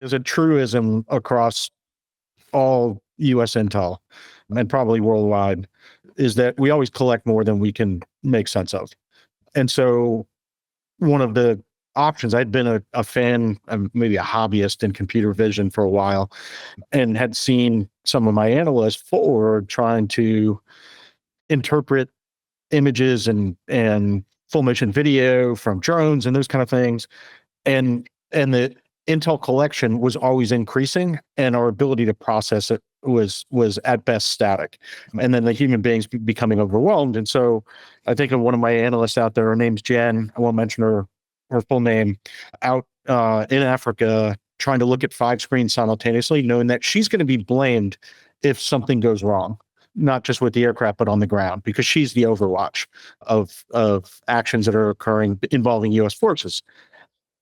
is a truism across all US intel and probably worldwide is that we always collect more than we can make sense of. And so one of the options, I'd been a fan, maybe a hobbyist in computer vision for a while, and had seen some of my analysts forward trying to interpret images and full motion video from drones and those kind of things. And the intel collection was always increasing, and our ability to process it was at best static. And then the human beings becoming overwhelmed. And so I think of one of my analysts out there, her name's Jen, I won't mention her full name, out in Africa trying to look at 5 screens simultaneously, knowing that she's going to be blamed if something goes wrong, not just with the aircraft, but on the ground, because she's the overwatch of actions that are occurring involving U.S. forces.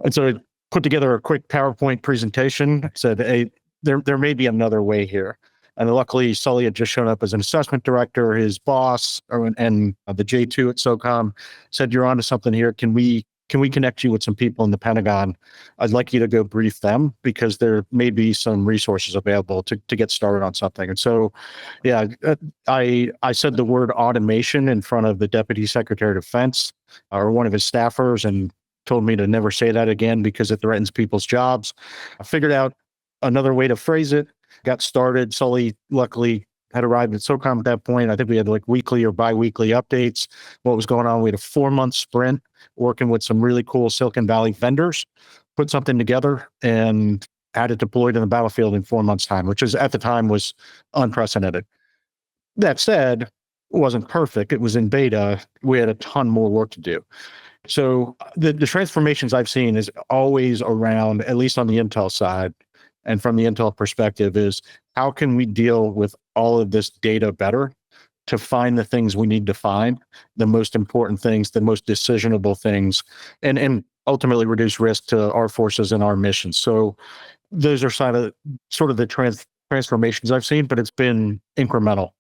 And so I put together a quick PowerPoint presentation, said, hey, there may be another way here. And luckily, Sully had just shown up as an assessment director. His boss and the J2 at SOCOM said, you're onto something here. Can we connect you with some people in the Pentagon? I'd like you to go brief them because there may be some resources available to get started on something. And so, yeah, I said the word automation in front of the Deputy Secretary of Defense or one of his staffers and told me to never say that again because it threatens people's jobs. I figured out another way to phrase it, got started. Sully luckily had arrived at SOCOM at that point. I think we had like weekly or bi-weekly updates, what was going on. We had a 4-month sprint working with some really cool Silicon Valley vendors, put something together and had it deployed in the battlefield in 4 months' time, which is at the time was unprecedented. That said, it wasn't perfect. It was in beta. We had a ton more work to do. So the transformations I've seen is always around, at least on the Intel side, and from the Intel perspective, is how can we deal with all of this data better to find the things we need to find, the most important things, the most decisionable things, and ultimately reduce risk to our forces and our missions. So those are sort of the transformations I've seen, but it's been incremental.